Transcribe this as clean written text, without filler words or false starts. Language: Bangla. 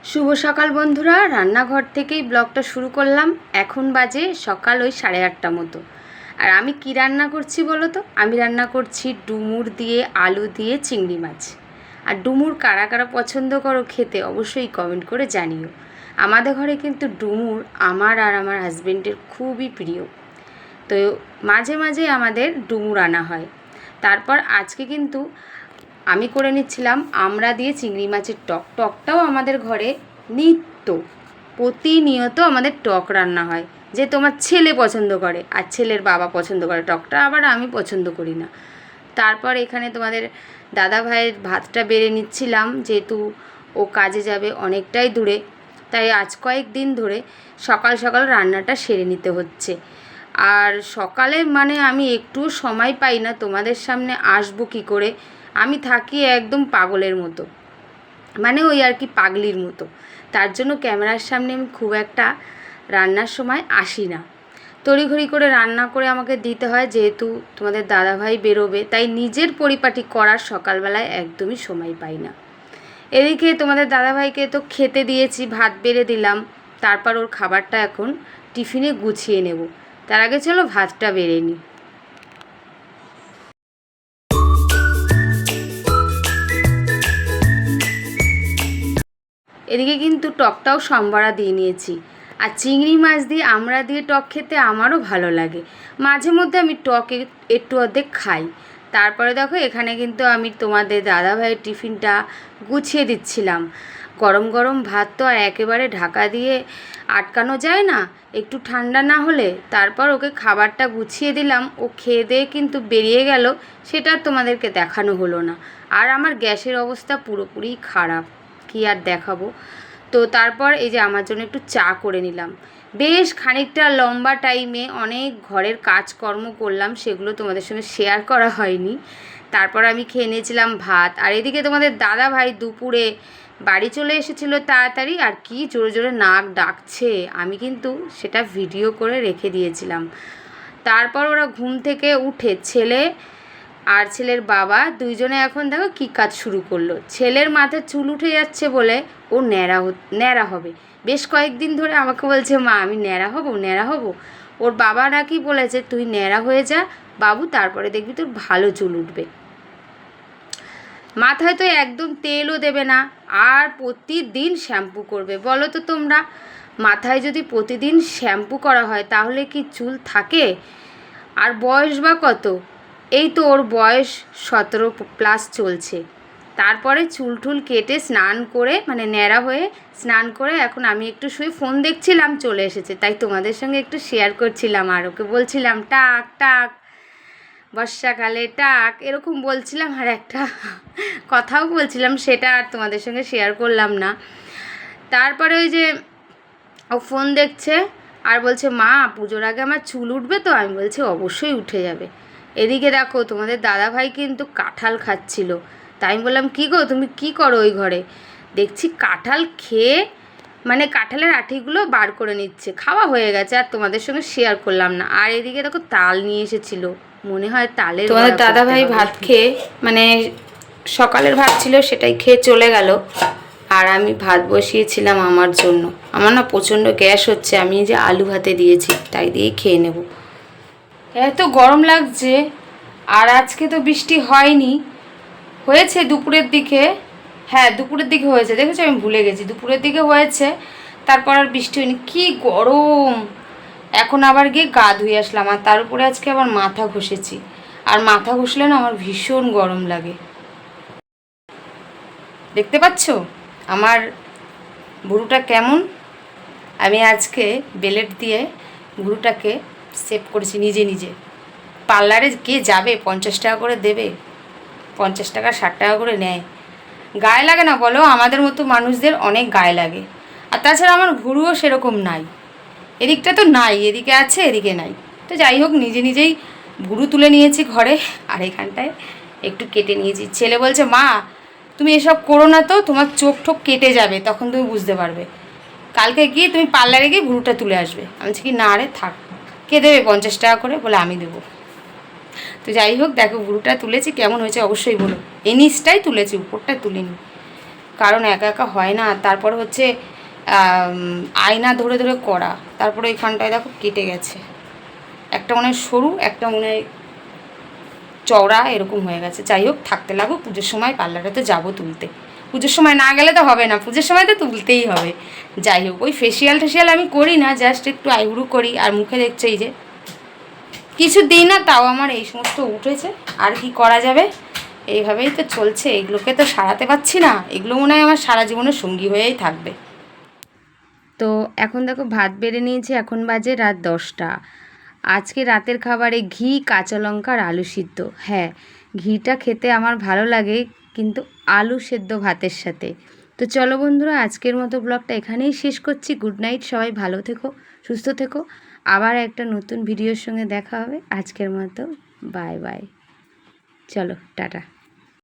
শুভ সকাল বন্ধুরা, রান্নাঘর থেকেই ব্লগটা শুরু করলাম। এখন বাজে সকাল ওই 8:30 মতো। আর আমি কি রান্না করছি বলো তো? আমি রান্না করছি ডুমুর দিয়ে আলু দিয়ে চিংড়ি মাছ। আর ডুমুর কারা কারা পছন্দ করো খেতে অবশ্যই কমেন্ট করে জানিও। আমাদের ঘরে কিন্তু ডুমুর আমার আর আমার হাজবেন্ডের খুবই প্রিয়। তো মাঝে মাঝে আমাদের ডুমুর আনা হয়। তারপর আজকে কিন্তু আমি করে নিচ্ছিলাম আমড়া দিয়ে চিংড়ি মাছের টক। টকটাও আমাদের ঘরে প্রতিনিয়ত আমাদের টক রান্না হয়, যে তোমার ছেলে পছন্দ করে আর ছেলের বাবা পছন্দ করে টকটা, আবার আমি পছন্দ করি না। তারপর এখানে তোমাদের দাদা ভাইয়ের ভাতটা বেড়ে নিচ্ছিলাম, যেহেতু ও কাজে যাবে অনেকটাই দূরে, তাই আজ কয়েকদিন ধরে সকাল সকাল রান্নাটা সেরে নিতে হচ্ছে। আর সকালে মানে আমি একটু সময় পাই না তোমাদের সামনে আসবো কী করে। আমি থাকি একদম পাগলের মতো, মানে ওই আর কি পাগলির মতো। তার জন্য ক্যামেরার সামনে আমি খুব একটা রান্নার সময় আসি না। তড়িঘড়ি করে রান্না করে আমাকে দিতে হয়, যেহেতু তোমাদের দাদাভাই বেরোবে, তাই নিজের পরিপাটি করার সকালবেলায় একদমই সময় পাই না। এদিকে তোমাদের দাদাভাইকে তো খেতে দিয়েছি, ভাত বেড়ে দিলাম, তারপর ওর খাবারটা এখন টিফিনে গুছিয়ে নেব। তার আগে চলো ভাতটা বেড়ে নিই। এদিকে কিন্তু টকটাও সম্বরা দিয়ে নিয়েছি। আর চিংড়ি মাছ দিয়ে আমড়া দিয়ে টক খেতে আমারও ভালো লাগে। মাঝে মধ্যে আমি টক একটু অর্ধেক খাই। তারপরে দেখো এখানে কিন্তু আমি তোমাদের দাদাভাইয়ের টিফিনটা গুছিয়ে দিচ্ছিলাম। গরম গরম ভাত তো আর একেবারে ঢাকা দিয়ে আটকানো যায় না, একটু ঠান্ডা না হলে। তারপর ওকে খাবারটা গুছিয়ে দিলাম, ও খেয়ে দিয়ে কিন্তু বেরিয়ে গেল, সেটা তোমাদেরকে দেখানো হলো না। আর আমার গ্যাসের অবস্থা পুরোপুরি খারাপ, কি আর দেখাবো। তো তারপর এই যে আমার জন্য একটু চা করে নিলাম। বেশ খানিকটা লম্বা টাইমে অনেক ঘরের কাজকর্ম করলাম, সেগুলো তোমাদের সঙ্গে শেয়ার করা হয়নি। তারপর আমি খেয়ে নিয়েছিলাম ভাত। আর এদিকে তোমাদের দাদা ভাই দুপুরে বাড়ি চলে এসেছিলো তাড়াতাড়ি, আর কি জোরে জোরে নাক ডাকছে, আমি কিন্তু সেটা ভিডিও করে রেখে দিয়েছিলাম। তারপর ওরা ঘুম থেকে উঠে ছেলে আর ছেলের বাবা দুইজনে এখন দেখো কী কাজ শুরু করলো। ছেলের মাথায় চুল উঠে যাচ্ছে বলে ও ন্যাড়া হবে। বেশ কয়েকদিন ধরে আমাকে বলছে, মা আমি ন্যাড়া হব। ওর বাবা নাকি বলেছে, তুই ন্যাড়া হয়ে যা বাবু, তারপরে দেখবি তোর ভালো চুল উঠবে। মাথায় তো একদম তেলও দেবে না, আর প্রতিদিন শ্যাম্পু করবে। বলো তো তোমরা, মাথায় যদি প্রতিদিন শ্যাম্পু করা হয় তাহলে কি চুল থাকে? আর বয়স বা কত? এই তো ওর বয়স 17+ চলছে। তারপরে চুল টুল কেটে স্নান করে, মানে ন্যাড়া হয়ে স্নান করে এখন আমি একটু শুয়ে ফোন দেখছিলাম, চলে এসেছে। তাই তোমাদের সঙ্গে একটু শেয়ার করছিলাম, আর ওকে বলছিলাম টাক টাক, বর্ষাকালে টাক, এরকম বলছিলাম। আর একটা কথাও বলছিলাম, সেটা আর তোমাদের সঙ্গে শেয়ার করলাম না। তারপরে ওই যে ও ফোন দেখছে আর বলছে, মা পুজোর আগে আমার চুল উঠবে তো? আমি বলছি অবশ্যই উঠে যাবে। এদিকে দেখো তোমাদের দাদাভাই কিন্তু কাঁঠাল খাচ্ছিল। তাই আমি বললাম, কী গো তুমি কী করো ওই ঘরে? দেখছি কাঁঠাল খেয়ে, মানে কাঁঠালের আঠিগুলো বার করে নিচ্ছে। খাওয়া হয়ে গেছে, আর তোমাদের সঙ্গে শেয়ার করলাম না। আর এদিকে দেখো তাল নিয়ে এসেছিলো, মনে হয় তালের। তোমাদের দাদাভাই ভাত খেয়ে, মানে সকালের ভাত ছিল সেটাই খেয়ে চলে গেল। আর আমি ভাত বসিয়েছিলাম আমার জন্য। আমার না প্রচণ্ড গ্যাস হচ্ছে, আমি যে আলু ভাতে দিয়েছি তাই দিয়েই খেয়ে নেব। এত গরম লাগছে। আর আজকে তো বৃষ্টি হয়নি, হয়েছে দুপুরের দিকে। হ্যাঁ দুপুরের দিকে হয়েছে, দেখেছো আমি ভুলে গেছি, দুপুরের দিকে হয়েছে। তারপর আর বৃষ্টি হয়নি। কি গরম! এখন আবার গিয়ে গা ধুয়ে আসলাম, আর তার উপরে আজকে আবার মাথা ঘষেছি। আর মাথা ঘষলে না আমার ভীষণ গরম লাগে। দেখতে পাচ্ছ আমার ভুরুটা কেমন? আমি আজকে বেলেট দিয়ে ভুরুটাকে সেভ করেছি নিজে নিজে। পার্লারে কে যাবে? 50 টাকা করে দেবে, 50 টাকা 60 টাকা করে নেয়। গায়ে লাগে না বলো? আমাদের মতো মানুষদের অনেক গায়ে লাগে। আর তাছাড়া আমার ভুরুও সেরকম নাই, এদিকটা তো নাই, এদিকে আছে এদিকে নাই। তো যাই হোক, নিজে নিজেই ভুরু তুলে নিয়েছি ঘরে, আর এখানটায় একটু কেটে নিয়েছি। ছেলে বলছে, মা তুমি এসব করো না তো, তোমার চোখ ঠোক কেটে যাবে, তখন তুমি বুঝতে পারবে। কালকে গিয়ে তুমি পার্লারে গিয়ে ভুরুটা তুলে আসবে। আমি বলছি কি, না রে থাক, কে দেবে 50 টাকা করে? বলে আমি দেবো। তো যাই হোক, দেখো ভুরুটা তুলেছি, কেমন হয়েছে অবশ্যই বলো। এই নিচটাই তুলেছি, উপরটা তুলিনি। কারণ একা একা হয় না। তারপর হচ্ছে আয়না ধরে ধরে করা, তারপরে এখানটায় দেখো কেটে গেছে, একটা মনে হয় সরু, একটা মনে হয় চওড়া, এরকম হয়ে গেছে। যাই হোক, থাকতে লাগুক, পুজোর সময় পার্লারে তো যাবো তুলতে, পুজোর সময় না গেলে তো হবে না, পুজোর সময় তো তুলতেই হবে। যাই হোক, ওই ফেসিয়াল টেসিয়াল আমি করি না, জাস্ট একটু আইব্রু করি। আর মুখে দেখছে এই যে কিছু দিই না, তাও আমার এই সমস্ত উঠেছে। আর কি করা যাবে, এইভাবেই তো চলছে, এগুলোকে তো সারাতে পারছি না। এগুলো মনে হয় আমার সারা জীবনের সঙ্গী হয়েই থাকবে। তো এখন দেখো ভাত বেড়ে নিয়েছি, এখন বাজে রাত 10টা। আজকে রাতের খাবারে ঘি, কাঁচা লঙ্কা আর আলু সিদ্ধ। হ্যাঁ, ঘিটা খেতে আমার ভালো লাগে, কিন্তু আলু সেদ্ধ ভাতের সাথে। তো চলো বন্ধুরা, আজকের মতো ব্লগটা এখানেই শেষ করছি। গুড নাইট, সবাই ভালো থেকো, সুস্থ থেকো। আবার একটা নতুন ভিডিওর সঙ্গে দেখা হবে। আজকের মতো বাই বাই, চলো টাটা।